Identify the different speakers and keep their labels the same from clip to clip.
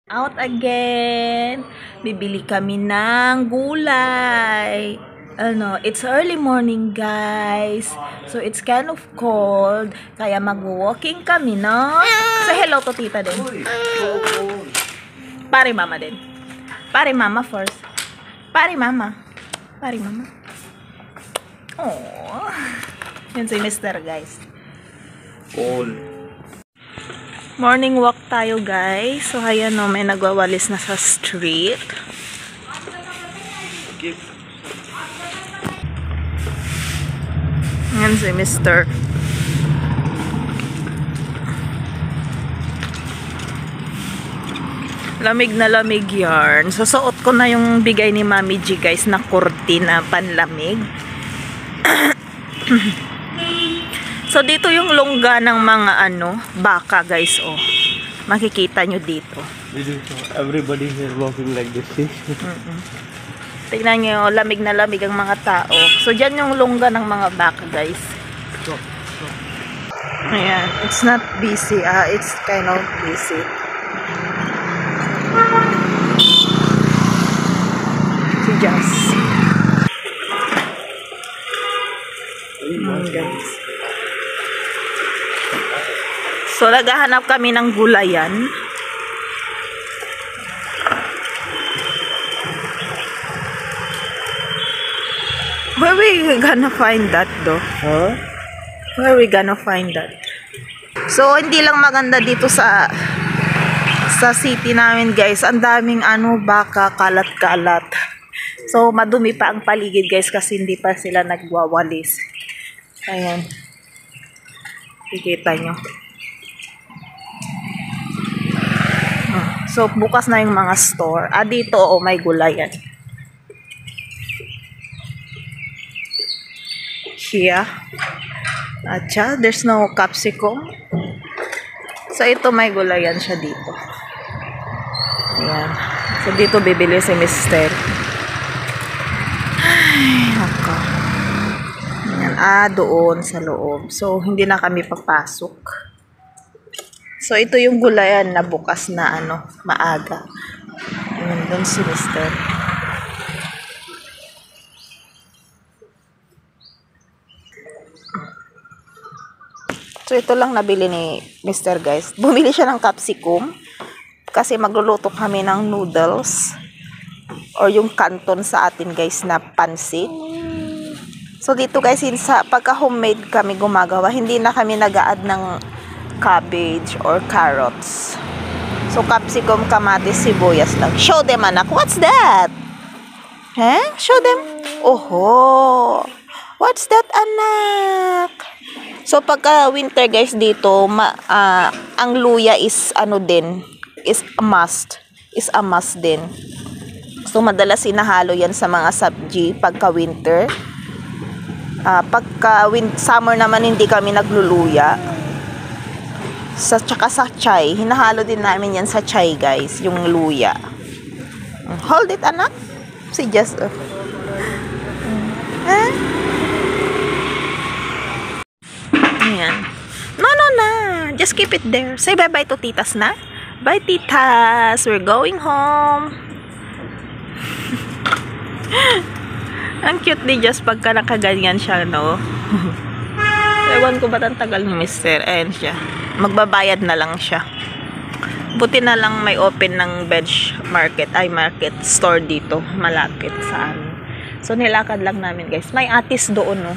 Speaker 1: Out again. Bibili kami ng gulay. It's early morning, guys. So, it's kind of cold. Kaya mag-walking kami, no? Say hello to tita din. Pare mama din. Pare mama first. Pare mama. Pare mama. Oh. Yan si Mr. guys.
Speaker 2: Cold.
Speaker 1: Morning walk tayo, guys. So, ayan no, may nagwawalis na sa street. Yan si Mr. Lamig na lamig yarn. So, suot ko na yung bigay ni Mami G, guys, na kurtina panlamig. So, dito yung lungga ng mga baka, guys, oh. Makikita nyo dito.
Speaker 2: Everybody here walking like this.
Speaker 1: Tignan nyo, lamig na lamig ang mga tao. So, dyan yung lungga ng mga baka, guys. Ayan, it's not busy. It's kind of busy. Si Jazz. Guys. So, naghahanap kami ng gulayan. Where we gonna find that though?
Speaker 2: Huh?
Speaker 1: Where we gonna find that? So, hindi lang maganda dito sa city namin, guys. Ang daming baka, kalat-kalat. So, madumi pa ang paligid, guys, kasi hindi pa sila nagwawalis. Ayan. Kikita nyo. So, bukas na yung mga store. Dito, may gulayan. Here. Atcha, there's no capsicum. So, ito may gulayan siya dito. Ayan. So, dito bibili si Mr. Ay, nako. Ayan. Doon sa loob. So, hindi na kami papasok. So, ito yung gulayan na bukas na maaga. Ayan, doon si Mr. So, ito lang nabili ni Mr. guys. Bumili siya ng capsicum kasi magluluto kami ng noodles or yung canton sa atin, guys, na pansit. So, dito, guys, pagka homemade kami gumagawa, hindi na kami nag-a-add ng cabbage or carrots. So, capsicum, kamatis, sibuyas lang. Show them, anak. What's that? Show them. Oho. What's that, anak? So, pagka winter, guys, dito, ang luya is, is a must. Is a must din. So, madalas sinahalo yan sa mga sabji pagka winter. Pagka summer naman, hindi kami nagluluya. Tsaka sa chai. Hinahalo din namin yan sa chai, guys. Yung luya. Hold it, anak. Si Jess. Ayan. No. Just keep it there. Say bye-bye to titas na. Bye, titas. We're going home. Ang cute ni Jess pagka nakaganyan siya, no? Ewan ko ba't ang tagal ni Mr. Ayan siya. Magbabayad na lang siya. Buti na lang may open ng veg market, market store dito, malapit sa amin. So, nilakad lang namin, guys. May atis doon, no?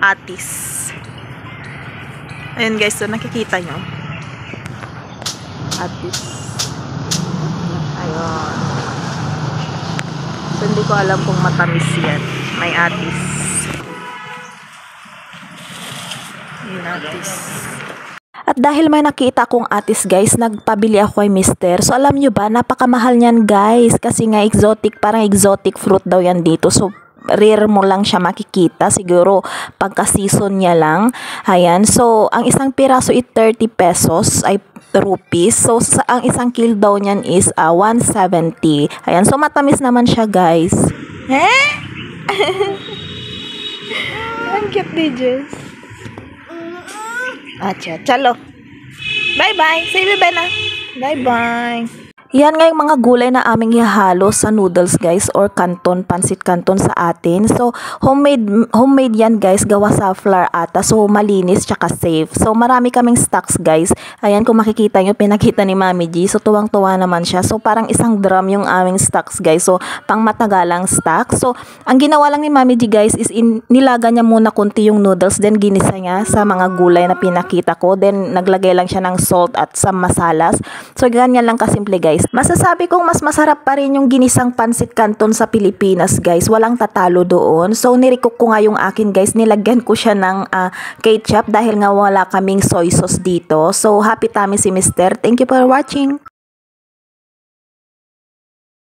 Speaker 1: Atis. Ayan, guys, so nakikita nyo. Atis. Ayun. So, hindi ko alam kung matamis yan. May atis. Ayan, atis. At dahil may nakita akong atis, guys, nagpabili ako kay Mr. So, alam nyo ba, napakamahal niyan, guys. Kasi nga exotic, parang exotic fruit daw yan dito. So, rare mo lang siya makikita. Siguro, pagka-season niya lang. Ayan. So, ang isang piraso is 30 pesos, ay rupees. So, ang isang kilo daw niyan is 170. Ayan. So, matamis naman siya, guys. Ang cute ni Jess. Acha, chalo. Bye-bye. Say bye-bye na. Bye-bye! Yan nga yung mga gulay na aming ihalo sa noodles guys or canton, pansit canton sa atin. So homemade yan guys, gawa sa flour ata. So malinis tsaka safe. So marami kaming stocks guys. Ayan kung makikita nyo, pinakita ni Mami G. So tuwang-tuwa naman siya. So parang isang drum yung aming stocks guys. So pang matagalang stock. So ang ginawa lang ni Mami G guys is nilaga niya muna konti yung noodles. Then ginisa niya sa mga gulay na pinakita ko. Then naglagay lang siya ng salt at some masalas. So ganyan lang kasimple guys. Masasabi kong mas masarap pa rin yung ginisang pansit canton sa Pilipinas guys. Walang tatalo doon. So nirecook ko nga yung akin guys. Nilagyan ko siya ng ketchup dahil nga wala kaming soy sauce dito. So happy tummy si Mister. Thank you for watching.